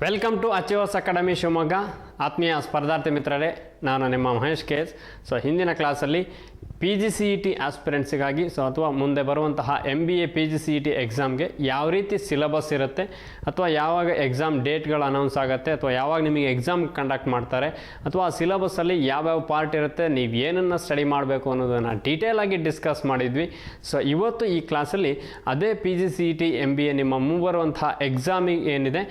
Welcome to achievers academy Shivamogga. ಆತ್ಮೀಯ ಸ್ಪರ್ಧಾರ್ಥಿ ಮಿತ್ರರೇ, ನಾನು ನಿಮ್ಮ ಮಹೇಶ್ ಕೇಸ್. ಹಿಂದಿನ ಕ್ಲಾಸಲ್ಲಿ PGCET ಆಸ್ಪಿರೆಂಟ್ಸಿಗಾಗಿ ಅಥವಾ ಮುಂದೆ ಬರುವಂತಹ MBA PGCET ಎಕ್ಸಾಮ್ಗೆ ಯಾವ ರೀತಿ ಸಿಲೆಬಸ್ ಇರುತ್ತೆ, ಅಥವಾ ಯಾವಾಗ ಎಕ್ಸಾಮ್ ಡೇಟ್ಗಳು ಅನೌನ್ಸ್ ಆಗುತ್ತೆ, ಅಥವಾ ಯಾವಾಗ ನಿಮಗೆ ಎಕ್ಸಾಮ್ ಕಂಡಕ್ಟ್ ಮಾಡ್ತಾರೆ, ಅಥವಾ ಆ ಸಿಲೆಬಸ್ಸಲ್ಲಿ ಯಾವ್ಯಾವ ಪಾರ್ಟ್ ಇರುತ್ತೆ, ನೀವು ಏನನ್ನು ಸ್ಟಡಿ ಮಾಡಬೇಕು ಅನ್ನೋದನ್ನು ಡೀಟೇಲಾಗಿ ಡಿಸ್ಕಸ್ ಮಾಡಿದ್ವಿ. ಇವತ್ತು ಈ ಕ್ಲಾಸಲ್ಲಿ ಅದೇ PGCET MBA ನಿಮ್ಮ ಮುಂಬರುವಂತಹ ಎಕ್ಸಾಮಿಗೆ ಏನಿದೆ,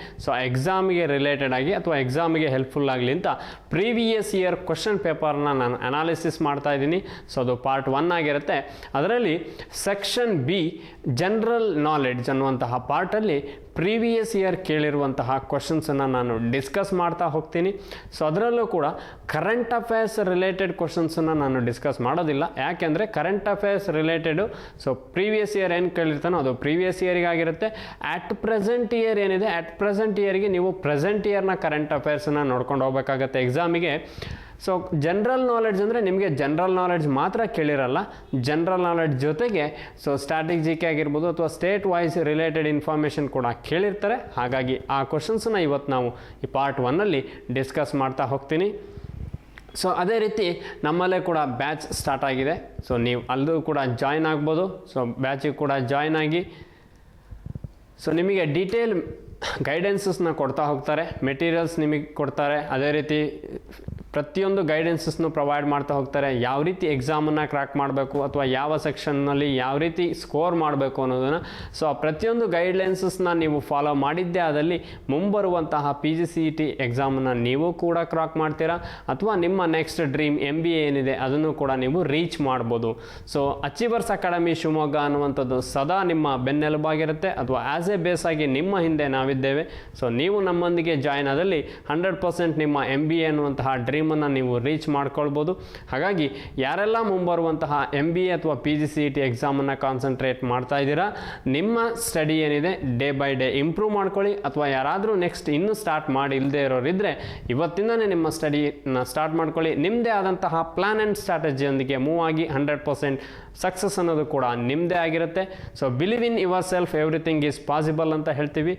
ಎಕ್ಸಾಮಿಗೆ ರಿಲೇಟೆಡ್ ಆಗಿ ಅಥವಾ ಎಕ್ಸಾಮಿಗೆ ಹೆಲ್ಪ್ಫುಲ್ ಆಗಲಿ ಅಂತ ಪ್ರೀವಿಯಸ್ ಇಯರ್ ಕ್ವಶನ್ ಪೇಪರ್ನ ನಾನು ಅನಾಲಿಸಿಸ್ ಮಾಡ್ತಾ ಇದ್ದೀನಿ. ಅದು ಪಾರ್ಟ್ 1 ಆಗಿರುತ್ತೆ. ಅದರಲ್ಲಿ ಸೆಕ್ಷನ್ B ಜನರಲ್ ನಾಲೆಡ್ಜ್ ಅನ್ನುವಂತಹ ಪಾರ್ಟಲ್ಲಿ ಪ್ರೀವಿಯಸ್ ಇಯರ್ ಕೇಳಿರುವಂತಹ ಕ್ವಶನ್ಸನ್ನು ನಾನು ಡಿಸ್ಕಸ್ ಮಾಡ್ತಾ ಹೋಗ್ತೀನಿ. ಅದರಲ್ಲೂ ಕೂಡ ಕರೆಂಟ್ ಅಫೇರ್ಸ್ ರಿಲೇಟೆಡ್ ಕ್ವಶನ್ಸನ್ನು ನಾನು ಡಿಸ್ಕಸ್ ಮಾಡೋದಿಲ್ಲ. ಯಾಕೆಂದರೆ current affairs related previous year ಏನು ಕೇಳಿರ್ತಾನೋ ಅದು ಪ್ರೀವಿಯಸ್ ಇಯರಿಗಾಗಿರುತ್ತೆ. ಅಟ್ ಪ್ರೆಸೆಂಟ್ ಇಯರ್ ಏನಿದೆ, ಅಟ್ ಪ್ರೆಸೆಂಟ್ ಇಯರ್ಗೆ ನೀವು ಪ್ರೆಸೆಂಟ್ ಇಯರ್ನ ಕರೆಂಟ್ ಅಫೇರ್ಸನ್ನು ನೋಡ್ಕೊಂಡು ಹೋಗಬೇಕಾಗತ್ತೆ ಎಕ್ಸಾಮಿಗೆ. ಜನರಲ್ ನಾಲೆಡ್ಜ್ ಅಂದರೆ ನಿಮಗೆ ಜನರಲ್ ನಾಲೆಡ್ಜ್ ಮಾತ್ರ ಕೇಳಿರಲ್ಲ, ಜನರಲ್ ನಾಲೆಡ್ಜ್ ಜೊತೆಗೆ ಸ್ಟ್ಯಾಟಿಕ್ GK ಆಗಿರ್ಬೋದು ಅಥವಾ ಸ್ಟೇಟ್ ವೈಸ್ ರಿಲೇಟೆಡ್ ಇನ್ಫಾರ್ಮೇಷನ್ ಕೂಡ ಕೇಳಿರ್ತಾರೆ. ಹಾಗಾಗಿ ಆ ಕ್ವಶನ್ಸನ್ನ ಇವತ್ತು ನಾವು ಈ ಪಾರ್ಟ್ 1ಅಲ್ಲಿ ಡಿಸ್ಕಸ್ ಮಾಡ್ತಾ ಹೋಗ್ತೀನಿ. ಅದೇ ರೀತಿ ನಮ್ಮಲ್ಲೇ ಕೂಡ ಬ್ಯಾಚ್ ಸ್ಟಾರ್ಟ್ ಆಗಿದೆ. ನೀವು ಅಲ್ಲೂ ಕೂಡ ಜಾಯ್ನ್ ಆಗ್ಬೋದು. ಬ್ಯಾಚಿಗೆ ಕೂಡ ಜಾಯ್ನ್ ಆಗಿ ನಿಮಗೆ ಡೀಟೇಲ್ ಗೈಡೆನ್ಸಸ್ನ ಕೊಡ್ತಾ ಹೋಗ್ತಾರೆ, ಮೆಟೀರಿಯಲ್ಸ್ ನಿಮಗೆ ಕೊಡ್ತಾರೆ. ಅದೇ ರೀತಿ ಪ್ರತಿಯೊಂದು ಗೈಡೆನ್ಸಸ್ನು ಪ್ರೊವೈಡ್ ಮಾಡ್ತಾ ಹೋಗ್ತಾರೆ. ಯಾವ ರೀತಿ ಎಕ್ಸಾಮನ್ನು ಕ್ರ್ಯಾಕ್ ಮಾಡಬೇಕು ಅಥವಾ ಯಾವ ಸೆಕ್ಷನ್ನಲ್ಲಿ ಯಾವ ರೀತಿ ಸ್ಕೋರ್ ಮಾಡಬೇಕು ಅನ್ನೋದನ್ನು ಪ್ರತಿಯೊಂದು ಗೈಡ್ಲೈನ್ಸಸ್ನ ನೀವು ಫಾಲೋ ಮಾಡಿದ್ದೇ ಆದಲ್ಲಿ ಮುಂಬರುವಂತಹ PGCET ಎಕ್ಸಾಮನ್ನು ನೀವು ಕೂಡ ಕ್ರಾಕ್ ಮಾಡ್ತೀರಾ, ಅಥವಾ ನಿಮ್ಮ ನೆಕ್ಸ್ಟ್ ಡ್ರೀಮ್ MBA ಏನಿದೆ ಅದನ್ನು ಕೂಡ ನೀವು ರೀಚ್ ಮಾಡ್ಬೋದು. ಅಚೀವರ್ಸ್ ಅಕಾಡೆಮಿ ಶಿವಮೊಗ್ಗ ಅನ್ನುವಂಥದ್ದು ಸದಾ ನಿಮ್ಮ ಬೆನ್ನೆಲುಬಾಗಿರುತ್ತೆ, ಅಥವಾ ಆ್ಯಸ್ ಎ ಬೇಸ್ ಆಗಿ ನಿಮ್ಮ ಹಿಂದೆ ನಾವಿದ್ದೇವೆ. ನೀವು ನಮ್ಮೊಂದಿಗೆ ಜಾಯ್ನ್ ಆದಲ್ಲಿ 100% ನಿಮ್ಮ MBA ಅನ್ನುವಂತಹ ಡ್ರೀಮನ್ನು ನೀವು ರೀಚ್ ಮಾಡ್ಕೊಳ್ಬೋದು. ಹಾಗಾಗಿ ಯಾರೆಲ್ಲ ಮುಂಬರುವಂತಹ MBA ಅಥವಾ PGCET ಎಕ್ಸಾಮನ್ನು ಕಾನ್ಸಂಟ್ರೇಟ್ ಮಾಡ್ತಾ ಇದ್ದೀರಾ, ನಿಮ್ಮ ಸ್ಟಡಿ ಏನಿದೆ ಡೇ ಬೈ ಡೇ ಇಂಪ್ರೂವ್ ಮಾಡ್ಕೊಳ್ಳಿ. ಅಥವಾ ಯಾರಾದರೂ ನೆಕ್ಸ್ಟ್ ಇನ್ನೂ ಸ್ಟಾರ್ಟ್ ಮಾಡಿ ಇಲ್ಲದೆ ಇರೋರಿದ್ದರೆ ಇವತ್ತಿಂದನೇ ನಿಮ್ಮ ಸ್ಟಡಿನ ಸ್ಟಾರ್ಟ್ ಮಾಡ್ಕೊಳ್ಳಿ. ನಿಮ್ಮದೇ ಆದಂತಹ ಪ್ಲಾನ್ ಆ್ಯಂಡ್ ಸ್ಟ್ರಾಟಜಿಯೊಂದಿಗೆ ಮೂವ್ ಆಗಿ 100% ಸಕ್ಸಸ್ ಅನ್ನೋದು ಕೂಡ ನಿಮ್ಮದೇ ಆಗಿರುತ್ತೆ. Believe in your self, everything is possible ಅಂತ ಹೇಳ್ತೀವಿ.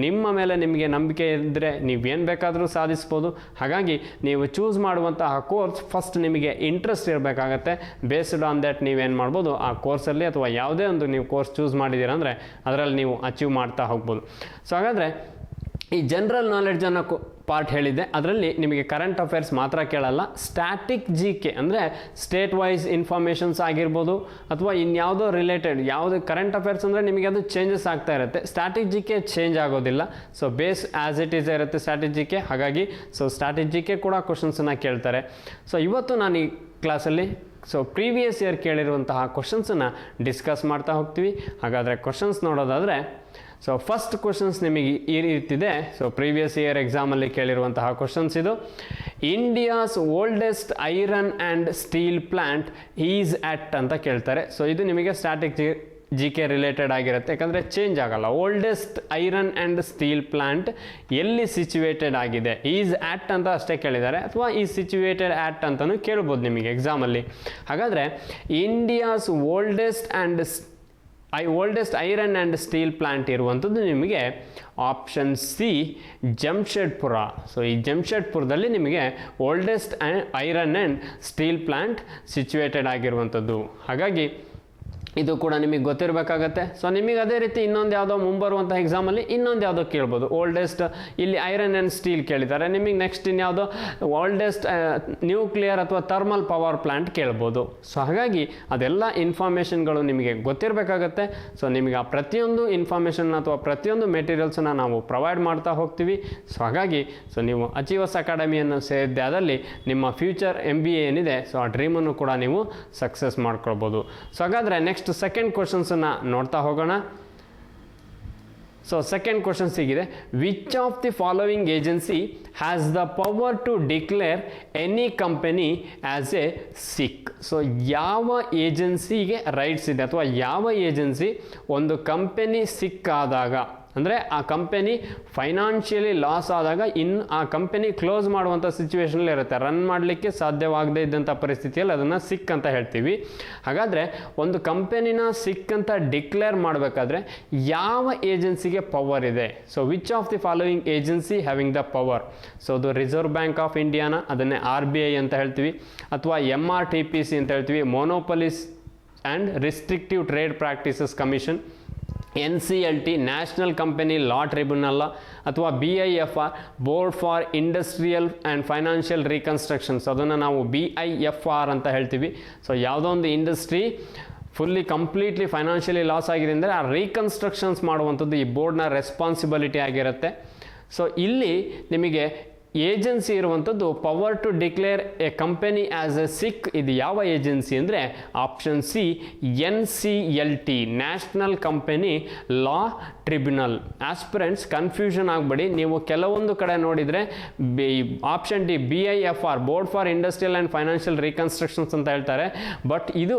ನಿಮ್ಮ ಮೇಲೆ ನಿಮಗೆ ನಂಬಿಕೆ ಇದ್ದರೆ ನೀವೇನು ಬೇಕಾದರೂ ಸಾಧಿಸ್ಬೋದು. ಹಾಗಾಗಿ ನೀವು ಚೂಸ್ ಮಾಡುವಂತಹ ಕೋರ್ಸ್ ಫಸ್ಟ್ ನಿಮಗೆ ಇಂಟ್ರೆಸ್ಟ್ ಇರಬೇಕಾಗತ್ತೆ. ಬೇಸ್ಡ್ ಆನ್ ದ್ಯಾಟ್ ನೀವೇನು ಮಾಡ್ಬೋದು, ಆ ಕೋರ್ಸಲ್ಲಿ ಅಥವಾ ಯಾವುದೇ ಒಂದು ನೀವು ಕೋರ್ಸ್ ಚೂಸ್ ಮಾಡಿದ್ದೀರ ಅಂದರೆ ಅದರಲ್ಲಿ ನೀವು ಅಚೀವ್ ಮಾಡ್ತಾ ಹೋಗ್ಬೋದು. ಹಾಗಾದರೆ ಈ ಜನರಲ್ ನಾಲೆಡ್ಜನ್ನು ಪಾರ್ಟ್ ಹೇಳಿದ್ದೆ, ಅದರಲ್ಲಿ ನಿಮಗೆ ಕರೆಂಟ್ ಅಫೇರ್ಸ್ ಮಾತ್ರ ಕೇಳಲ್ಲ, ಸ್ಟ್ಯಾಟಿಕ್ GK ಅಂದರೆ ಸ್ಟೇಟ್ ವೈಸ್ ಇನ್ಫಾರ್ಮೇಷನ್ಸ್ ಆಗಿರ್ಬೋದು, ಅಥವಾ ಇನ್ಯಾವುದೋ ರಿಲೇಟೆಡ್ ಯಾವುದು ಕರೆಂಟ್ ಅಫೇರ್ಸ್ ಅಂದರೆ ನಿಮಗೆ ಅದು ಚೇಂಜಸ್ ಆಗ್ತಾ ಇರುತ್ತೆ. ಸ್ಟ್ಯಾಟಿಕ್ GK ಚೇಂಜ್ ಆಗೋದಿಲ್ಲ. ಬೇಸ್ ಆ್ಯಸ್ ಇಟ್ ಈಸ್ ಇರುತ್ತೆ ಸ್ಟ್ಯಾಟಿಕ್ GK. ಹಾಗಾಗಿ ಸ್ಟ್ಯಾಟಿಕ್ GK ಕೂಡ ಕ್ವಶನ್ಸನ್ನು ಕೇಳ್ತಾರೆ. ಇವತ್ತು ನಾನು ಈ ಕ್ಲಾಸಲ್ಲಿ ಪ್ರೀವಿಯಸ್ ಇಯರ್ ಕೇಳಿರುವಂತಹ ಕ್ವಶನ್ಸನ್ನು ಡಿಸ್ಕಸ್ ಮಾಡ್ತಾ ಹೋಗ್ತೀವಿ. ಹಾಗಾದರೆ ಕ್ವಶನ್ಸ್ ನೋಡೋದಾದರೆ ಫಸ್ಟ್ ಕ್ವಶನ್ಸ್ ನಿಮಗೆ ಈ ರೀತಿದೆ. ಪ್ರೀವಿಯಸ್ ಇಯರ್ ಎಕ್ಸಾಮಲ್ಲಿ ಕೇಳಿರುವಂತಹ ಕ್ವಶನ್ಸ್ ಇದು. India's oldest iron and steel plant is at ಅಂತ ಕೇಳ್ತಾರೆ. ಇದು ನಿಮಗೆ ಸ್ಟ್ಯಾಟಿಕ್ GK ರಿಲೇಟೆಡ್ ಆಗಿರುತ್ತೆ, ಯಾಕಂದರೆ ಚೇಂಜ್ ಆಗಲ್ಲ. Oldest iron and steel plant ಎಲ್ಲಿ ಸಿಚುವೇಟೆಡ್ ಆಗಿದೆ, ಈಸ್ ಆಟ್ ಅಂತ ಅಷ್ಟೇ ಕೇಳಿದ್ದಾರೆ, ಅಥವಾ ಈ ಸಿಚುವೇಟೆಡ್ ಆಟ್ ಅಂತಲೂ ಕೇಳ್ಬೋದು ನಿಮಗೆ ಎಕ್ಸಾಮಲ್ಲಿ. ಹಾಗಾದರೆ India's oldest iron and steel plant ಇರುವಂಥದ್ದು ನಿಮಗೆ ಆಪ್ಷನ್ C ಜಮ್ಶೆಡ್ಪುರ. ಈ ಜಮ್ಶೆಡ್ಪುರದಲ್ಲಿ ನಿಮಗೆ oldest iron and steel plant situated ಆಗಿರುವಂಥದ್ದು. ಹಾಗಾಗಿ ಇದು ಕೂಡ ನಿಮಗೆ ಗೊತ್ತಿರಬೇಕಾಗತ್ತೆ. ನಿಮಗೆ ಅದೇ ರೀತಿ ಇನ್ನೊಂದು ಯಾವುದೋ ಮುಂಬರುವಂಥ ಎಕ್ಸಾಮಲ್ಲಿ ಇನ್ನೊಂದು ಯಾವುದೋ ಕೇಳ್ಬೋದು. ಓಲ್ಡೆಸ್ಟ್ ಇಲ್ಲಿ ಐರನ್ ಆ್ಯಂಡ್ ಸ್ಟೀಲ್ ಕೇಳಿದ್ದಾರೆ, ನಿಮಗೆ ನೆಕ್ಸ್ಟ್ ಇನ್ಯಾವುದೋ ಓಲ್ಡೆಸ್ಟ್ ನ್ಯೂಕ್ಲಿಯರ್ ಅಥವಾ ಥರ್ಮಲ್ ಪವರ್ ಪ್ಲ್ಯಾಂಟ್ ಕೇಳ್ಬೋದು. ಹಾಗಾಗಿ ಅದೆಲ್ಲ ಇನ್ಫಾರ್ಮೇಷನ್ಗಳು ನಿಮಗೆ ಗೊತ್ತಿರಬೇಕಾಗತ್ತೆ. ನಿಮಗೆ ಆ ಪ್ರತಿಯೊಂದು ಇನ್ಫಾರ್ಮೇಷನ್ ಅಥವಾ ಪ್ರತಿಯೊಂದು ಮೆಟೀರಿಯಲ್ಸನ್ನು ನಾವು ಪ್ರೊವೈಡ್ ಮಾಡ್ತಾ ಹೋಗ್ತೀವಿ. ಹಾಗಾಗಿ ನೀವು ಅಚೀವರ್ಸ್ ಅಕಾಡೆಮಿಯನ್ನು ಸೇರಿದ್ದೆ ಆದಲ್ಲಿ ನಿಮ್ಮ ಫ್ಯೂಚರ್ MBA ಏನಿದೆ ಆ ಡ್ರೀಮನ್ನು ಕೂಡ ನೀವು ಸಕ್ಸಸ್ ಮಾಡ್ಕೊಳ್ಬೋದು. ಹಾಗಾದರೆ ನೆಕ್ಸ್ಟ್ ಸೆಕೆಂಡ್ ಕ್ವಶನ್ಸನ್ನು ನೋಡ್ತಾ ಹೋಗೋಣ. ಸೆಕೆಂಡ್ ಕ್ವಶನ್ಸ್ ಹೀಗಿದೆ. Which of the following agency has the power to declare any company as a sick? ಯಾವ ಏಜೆನ್ಸಿಗೆ ರೈಟ್ಸ್ ಇದೆ, ಅಥವಾ ಯಾವ ಏಜೆನ್ಸಿ ಒಂದು ಕಂಪನಿ ಸಿಕ್ ಆದಾಗ ಅಂದರೆ ಆ ಕಂಪನಿ ಫೈನಾನ್ಷಿಯಲಿ ಲಾಸ್ ಆದಾಗ ಆ ಕಂಪನಿ ಕ್ಲೋಸ್ ಮಾಡುವಂಥ ಸಿಚುವೇಶನಲ್ಲಿ ಇರುತ್ತೆ, ರನ್ ಮಾಡಲಿಕ್ಕೆ ಸಾಧ್ಯವಾಗದೇ ಇದ್ದಂಥ ಪರಿಸ್ಥಿತಿಯಲ್ಲಿ ಅದನ್ನು ಸಿಕ್ ಅಂತ ಹೇಳ್ತೀವಿ. ಹಾಗಾದರೆ ಒಂದು ಕಂಪನಿನ ಸಿಕ್ ಅಂತ ಡಿಕ್ಲೇರ್ ಮಾಡಬೇಕಾದ್ರೆ ಯಾವ ಏಜೆನ್ಸಿಗೆ ಪವರ್ ಇದೆ? So which of the following agency having the power? So ಅದು ರಿಸರ್ವ್ ಬ್ಯಾಂಕ್ ಆಫ್ ಇಂಡಿಯಾನ, ಅದನ್ನೇ RBI ಅಂತ ಹೇಳ್ತೀವಿ, ಅಥವಾ MRTPC ಅಂತ ಹೇಳ್ತೀವಿ, monopolies and restrictive trade practices commission, NCLT national company law tribunal, ಅಥವಾ BIFR board for industrial and financial reconstructions, ಅದನ್ನು ನಾವು BIFR ಅಂತ ಹೇಳ್ತೀವಿ. ಸೊ ಯಾವುದೋ ಒಂದು industry fully completely financially loss ಆಗಿದೆ ಅಂದರೆ ಆ ರೀಕನ್ಸ್ಟ್ರಕ್ಷನ್ಸ್ ಮಾಡುವಂಥದ್ದು ಈ ಬೋರ್ಡ್ನ ರೆಸ್ಪಾನ್ಸಿಬಿಲಿಟಿ ಆಗಿರುತ್ತೆ. ಸೊ ಇಲ್ಲಿ ನಿಮಗೆ ಏಜೆನ್ಸಿ ಇರುವಂಥದ್ದು power to declare a company as a sick. ಇದು ಯಾವ ಏಜೆನ್ಸಿ ಅಂದರೆ option C, NCLT national company law tribunal. Aspirants confusion ಆಗಬೇಡಿ, ನೀವು ಕೆಲವೊಂದು ಕಡೆ ನೋಡಿದರೆ option D BIFR board for industrial and financial reconstructions ಅಂತ ಹೇಳ್ತಾರೆ. ಬಟ್ ಇದು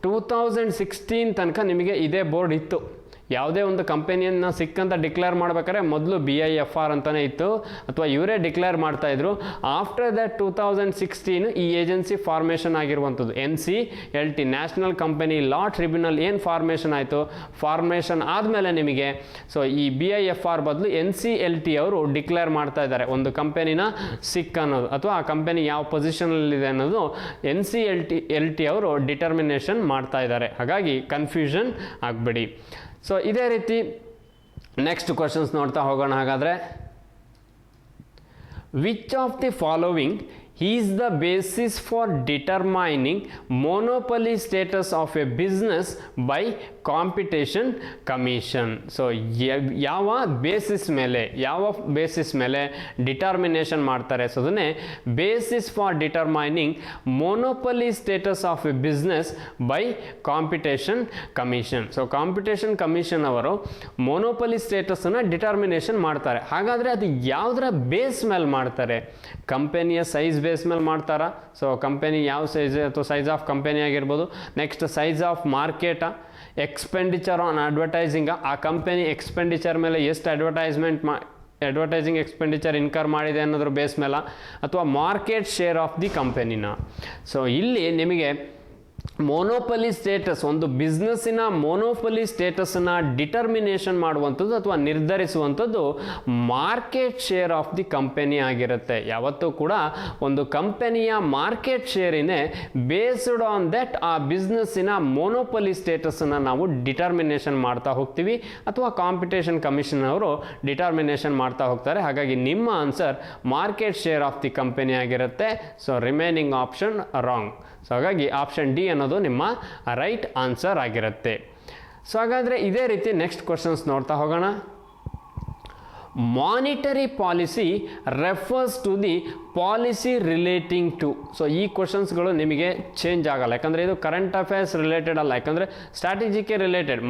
2016 ತನಕ ನಿಮಗೆ ಇದೇ ಬೋರ್ಡ್ ಇತ್ತು. ಯಾವುದೇ ಒಂದು ಕಂಪನಿಯನ್ನು ಸಿಕ್ಕಂತ ಡಿಕ್ಲೇರ್ ಮಾಡ್ಬೇಕಾದ್ರೆ ಮೊದಲು BIFR ಅಂತಲೇ ಇತ್ತು, ಅಥವಾ ಇವರೇ ಡಿಕ್ಲೇರ್ ಮಾಡ್ತಾಯಿದ್ರು. ಆಫ್ಟರ್ ದಟ್ 2016 ಈ ಏಜೆನ್ಸಿ ಫಾರ್ಮೇಷನ್ ಆಗಿರುವಂಥದ್ದು NCLT national company law tribunal ಏನು ಫಾರ್ಮೇಷನ್ ಆಯಿತು, ಫಾರ್ಮೇಷನ್ ಆದಮೇಲೆ ನಿಮಗೆ ಸೊ ಈ BIFR ಬದಲು NCLT ಅವರು ಡಿಕ್ಲೇರ್ ಮಾಡ್ತಾ ಇದ್ದಾರೆ ಒಂದು ಕಂಪನಿನ ಸಿಕ್ ಅನ್ನೋದು, ಅಥವಾ ಆ ಕಂಪನಿ ಯಾವ ಪೊಸಿಷನಲ್ಲಿದೆ ಅನ್ನೋದು NCLT ಅವರು ಡಿಟರ್ಮಿನೇಷನ್ ಮಾಡ್ತಾ ಇದ್ದಾರೆ. ಹಾಗಾಗಿ ಕನ್ಫ್ಯೂಷನ್ ಆಗಬೇಡಿ. ಸೊ ಇದೇ ರೀತಿ ನೆಕ್ಸ್ಟ್ ಕ್ವಶನ್ಸ್ ನೋಡ್ತಾ ಹೋಗೋಣ. ಹಾಗಾದರೆ which of the following is the basis for determining ಮೊನೋಪಲಿ status of A business by competition commission? So ಯಾವ ಬೇಸಿಸ್ ಮೇಲೆ ಡಿಟರ್ಮಿನೇಷನ್ ಮಾಡ್ತಾರೆ? ಸೊ ಅದನ್ನೇ basis for determining ಮೊನೋಪಲಿ status of A business by competition commission. So competition commission ಅವರು ಮೊನೋಪಲಿ ಸ್ಟೇಟಸನ್ನು determination ಮಾಡ್ತಾರೆ. ಹಾಗಾದರೆ ಅದು ಯಾವುದರ base ಮೇಲೆ ಮಾಡ್ತಾರೆ? ಕಂಪನಿಯ ಸೈಜ್ ಬೇಸ್ ಮೇಲೆ ಮಾಡ್ತಾರಾ? ಸೊ ಕಂಪನಿ ಯಾವ ಸೈಜ್ ಅಥವಾ ಸೈಜ್ ಆಫ್ ಕಂಪನಿ ಆಗಿರ್ಬೋದು. ನೆಕ್ಸ್ಟ್ ಸೈಜ್ ಆಫ್ ಮಾರ್ಕೆಟಾ, ಎಕ್ಸ್ಪೆಂಡಿಚರ್ ಆನ್ ಅಡ್ವರ್ಟೈಸಿಂಗ್, ಆ ಕಂಪನಿ ಎಕ್ಸ್ಪೆಂಡಿಚರ್ ಮೇಲೆ ಎಷ್ಟು ಅಡ್ವರ್ಟೈಸಿಂಗ್ ಎಕ್ಸ್ಪೆಂಡಿಚರ್ ಇನ್ಕರ್ ಮಾಡಿದೆ ಅನ್ನೋದ್ರ ಬೇಸ್ ಮೇಲೆ, ಅಥವಾ ಮಾರ್ಕೆಟ್ ಶೇರ್ ಆಫ್ ದಿ ಕಂಪನಿನ. ಸೊ ಇಲ್ಲಿ ನಿಮಗೆ ಮೊನೋಪಲಿ ಸ್ಟೇಟಸ್, ಒಂದು ಬಿಸ್ನೆಸ್ಸಿನ ಮೊನೋಪಲಿ ಸ್ಟೇಟಸನ್ನು ಡಿಟರ್ಮಿನೇಷನ್ ಮಾಡುವಂಥದ್ದು ಅಥವಾ ನಿರ್ಧರಿಸುವಂಥದ್ದು market share of the company ಆಗಿರುತ್ತೆ. ಯಾವತ್ತೂ ಕೂಡ ಒಂದು ಕಂಪನಿಯ ಮಾರ್ಕೆಟ್ ಶೇರಿನೇ ಬೇಸ್ಡ್ ಆನ್ ದಟ್ ಆ ಬಿಸ್ನೆಸ್ಸಿನ ಮೊನೋಪಲಿ ಸ್ಟೇಟಸನ್ನು ನಾವು ಡಿಟರ್ಮಿನೇಷನ್ ಮಾಡ್ತಾ ಹೋಗ್ತೀವಿ, ಅಥವಾ ಕಾಂಪಿಟೇಷನ್ ಕಮಿಷನ್ ಅವರು ಡಿಟರ್ಮಿನೇಷನ್ ಮಾಡ್ತಾ ಹೋಗ್ತಾರೆ. ಹಾಗಾಗಿ ನಿಮ್ಮ answer market share of the company ಆಗಿರುತ್ತೆ. So remaining option wrong. So ಹಾಗಾಗಿ ಆಪ್ಷನ್ ಡಿ ಅನ್ನೋದು ನಿಮ್ಮ ರೈಟ್ ಆನ್ಸರ್ ಆಗಿರುತ್ತೆ. ಸೊ ಹಾಗಾದರೆ ಇದೇ ರೀತಿ ನೆಕ್ಸ್ಟ್ ಕ್ವಶನ್ಸ್ ನೋಡ್ತಾ ಹೋಗೋಣ. Monetary policy refers to the policy relating to. So ಈ ಕ್ವಶನ್ಸ್ಗಳು ನಿಮಗೆ ಚೇಂಜ್ ಆಗಲ್ಲ, ಯಾಕಂದರೆ ಇದು ಕರೆಂಟ್ ಅಫೇರ್ಸ್ ರಿಲೇಟೆಡ್ ಅಲ್ಲ, ಯಾಕಂದರೆ ಸ್ಟ್ರಾಟಜಿಗೆ related.